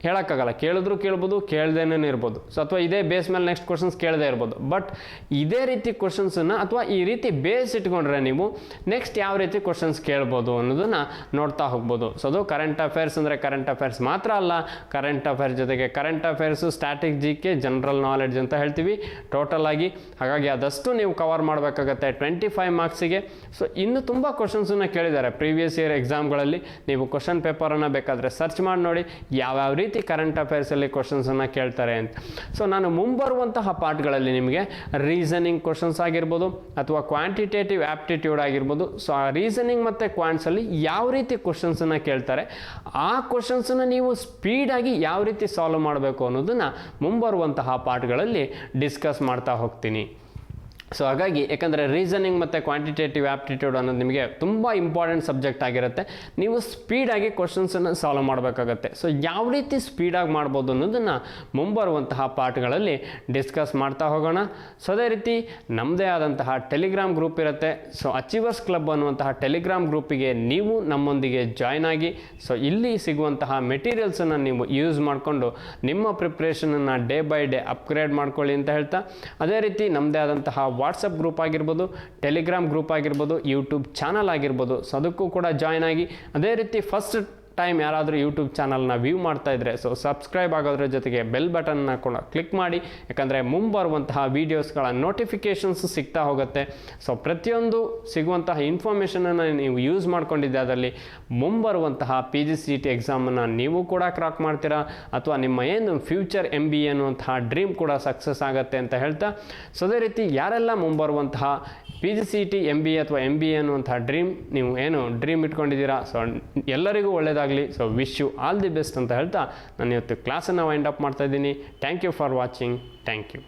ಹೇಳೋಕ್ಕಾಗಲ್ಲ. ಕೇಳಿದ್ರು ಕೇಳ್ಬೋದು, ಕೇಳ್ದೇನೇ ಇರ್ಬೋದು. ಸೊ ಅಥವಾ ಇದೇ ಬೇಸ್ ಮೇಲೆ ನೆಕ್ಸ್ಟ್ ಕ್ವಶನ್ಸ್ ಕೇಳದೇ ಇರ್ಬೋದು. ಬಟ್ ಇದೇ ರೀತಿ ಕ್ವಶನ್ಸನ್ನು ಅಥವಾ ಈ ರೀತಿ ಬೇಸ್ ಇಟ್ಕೊಂಡ್ರೆ ನೀವು ನೆಕ್ಸ್ಟ್ ಯಾವ ರೀತಿ ಕ್ವಶನ್ಸ್ ಕೇಳ್ಬೋದು ಅನ್ನೋದನ್ನು ನೋಡ್ತಾ ಹೋಗ್ಬೋದು. ಸೊ ಅದು ಕರೆಂಟ್ ಅಫೇರ್ಸ್ ಅಂದರೆ ಕರೆಂಟ್ ಅಫೇರ್ಸ್ ಮಾತ್ರ ಅಲ್ಲ, ಕರೆಂಟ್ ಅಫೇರ್ಸ್ ಜೊತೆಗೆ current affairs, static GK, general knowledge ಅಂತ ಹೇಳ್ತೀವಿ ಟೋಟಲ್ ಆಗಿ. ಹಾಗಾಗಿ ಅದಷ್ಟು ನೀವು ಕವರ್ ಮಾಡಬೇಕಾಗತ್ತೆ 25 ಮಾರ್ಕ್ಸಿಗೆ. ಸೊ ಇನ್ನು ತುಂಬ ಕ್ವಶನ್ಸನ್ನು ಕೇಳಿದ್ದಾರೆ ಪ್ರೀವಿಯಸ್ ಇಯರ್ ಎಕ್ಸಾಮ್ಗಳಲ್ಲಿ. ನೀವು ಕ್ವಶನ್ ಪೇಪರನ್ನು ಬೇಕಾದರೆ ಸರ್ಚ್ ಮಾಡಿ ನೋಡಿ ಯಾವ್ಯಾವ ರೀತಿ ಕರೆಂಟ್ ಅಫೇರ್ಸಲ್ಲಿ ಕ್ವಶನ್ಸನ್ನು ಕೇಳ್ತಾರೆ ಅಂತ. ಸೊ ನಾನು ಮುಂಬರುವಂತಹ ಪಾಠಗಳಲ್ಲಿ ನಿಮಗೆ ರೀಸನಿಂಗ್ ಕ್ವಶನ್ಸ್ ಆಗಿರ್ಬೋದು ಅಥವಾ ಕ್ವಾಂಟಿಟೇಟಿವ್ ಆಪ್ಟಿಟ್ಯೂಡ್ ಆಗಿರ್ಬೋದು. ಸೊ ಆ ರೀಸನಿಂಗ್ ಮತ್ತು ಕ್ವಾಂಟ್ಸಲ್ಲಿ ಯಾವ ರೀತಿ ಕ್ವಶನ್ಸನ್ನು ಕೇಳ್ತಾರೆ, ಆ ಕ್ವಶನ್ಸನ್ನು ನೀವು ಸ್ಪೀಡಾಗಿ ಯಾವ ರೀತಿ ಸಾಲ್ವ್ ಮಾಡಬೇಕು ಅನ್ನೋದನ್ನು ಮುಂಬರುವಂತಹ ಪಾಠಗಳಲ್ಲಿ ಡಿಸ್ಕಸ್ ಮಾಡ್ತಾ ಹೋಗ್ತೀನಿ. ಸೊ ಹಾಗಾಗಿ ಯಾಕಂದರೆ ರೀಸನಿಂಗ್ ಮತ್ತು ಕ್ವಾಂಟಿಟೇಟಿವ್ ಆಪ್ಟಿಟ್ಯೂಡ್ ಅನ್ನೋದು ನಿಮಗೆ ತುಂಬ ಇಂಪಾರ್ಟೆಂಟ್ ಸಬ್ಜೆಕ್ಟ್ ಆಗಿರುತ್ತೆ. ನೀವು ಸ್ಪೀಡಾಗಿ ಕ್ವಶನ್ಸನ್ನು ಸಾಲ್ವ್ ಮಾಡಬೇಕಾಗತ್ತೆ. ಸೊ ಯಾವ ರೀತಿ ಸ್ಪೀಡಾಗಿ ಮಾಡ್ಬೋದು ಅನ್ನೋದನ್ನು ಮುಂಬರುವಂತಹ ಪಾಠಗಳಲ್ಲಿ ಡಿಸ್ಕಸ್ ಮಾಡ್ತಾ ಹೋಗೋಣ. ಸೊ ಅದೇ ರೀತಿ ನಮ್ಮದೇ ಆದಂತಹ ಟೆಲಿಗ್ರಾಮ್ ಗ್ರೂಪ್ ಇರುತ್ತೆ. ಸೊ ಅಚೀವರ್ಸ್ ಕ್ಲಬ್ ಅನ್ನುವಂತಹ ಟೆಲಿಗ್ರಾಮ್ ಗ್ರೂಪಿಗೆ ನೀವು ನಮ್ಮೊಂದಿಗೆ ಜಾಯ್ನ್ ಆಗಿ ಸೊ ಇಲ್ಲಿ ಸಿಗುವಂತಹ ಮೆಟೀರಿಯಲ್ಸನ್ನು ನೀವು ಯೂಸ್ ಮಾಡಿಕೊಂಡು ನಿಮ್ಮ ಪ್ರಿಪ್ರೇಷನನ್ನು ಡೇ ಬೈ ಡೇ ಅಪ್ಗ್ರೇಡ್ ಮಾಡ್ಕೊಳ್ಳಿ ಅಂತ ಹೇಳ್ತಾ, ಅದೇ ರೀತಿ ನಮ್ಮದೇ ಆದಂತಹ ವಾಟ್ಸಪ್ ಗ್ರೂಪ್ ಆಗಿರ್ಬೋದು, ಟೆಲಿಗ್ರಾಮ್ ಗ್ರೂಪ್ ಆಗಿರ್ಬೋದು, ಯೂಟ್ಯೂಬ್ ಚಾನಲ್ ಆಗಿರ್ಬೋದು. ಸೊ ಅದಕ್ಕೂ ಕೂಡ ಜಾಯ್ನ್ ಆಗಿ, ಅದೇ ರೀತಿ ಫಸ್ಟ್ ಟೈಮ್ ಯಾರಾದರೂ ಯೂಟ್ಯೂಬ್ ಚಾನಲ್ನ ವ್ಯೂ ಮಾಡ್ತಾ ಇದ್ದರೆ ಸೊ ಸಬ್ಸ್ಕ್ರೈಬ್ ಆಗೋದ್ರ ಜೊತೆಗೆ ಬೆಲ್ ಬಟನ್ನ ಕೂಡ ಕ್ಲಿಕ್ ಮಾಡಿ. ಯಾಕಂದರೆ ಮುಂಬರುವಂತಹ ವೀಡಿಯೋಸ್ಗಳ ನೋಟಿಫಿಕೇಷನ್ಸ್ ಸಿಗ್ತಾ ಹೋಗುತ್ತೆ. ಸೊ ಪ್ರತಿಯೊಂದು ಸಿಗುವಂತಹ ಇನ್ಫಾರ್ಮೇಷನನ್ನು ನೀವು ಯೂಸ್ ಮಾಡ್ಕೊಂಡಿದ್ದೆ ಅದರಲ್ಲಿ ಮುಂಬರುವಂತಹ PGCET ಎಕ್ಸಾಮನ್ನು ನೀವು ಕೂಡ ಕ್ರಾಕ್ ಮಾಡ್ತೀರಾ ಅಥವಾ ನಿಮ್ಮ ಏನು ಫ್ಯೂಚರ್ MBA ಅನ್ನುವಂತಹ ಡ್ರೀಮ್ ಕೂಡ ಸಕ್ಸಸ್ ಆಗುತ್ತೆ ಅಂತ ಹೇಳ್ತಾ, ಸೊ ಅದೇ ರೀತಿ ಯಾರೆಲ್ಲ ಮುಂಬರುವಂತಹ PGCET MBA ಅಥವಾ MBA ಅನ್ನುವಂತಹ ನೀವು ಏನು ಡ್ರೀಮ್ ಇಟ್ಕೊಂಡಿದ್ದೀರಾ, ಸೊ ಎಲ್ಲರಿಗೂ ಒಳ್ಳೆಯದಾಗಲಿ. So wish you all the best ಅಂತ ಹೇಳ್ತಾ ನಾನು ಇವತ್ತು ಕ್ಲಾಸನ್ನು ವೈಂಡ್ ಅಪ್ ಮಾಡ್ತಾ ಇದ್ದೀನಿ. Thank you for watching. Thank you.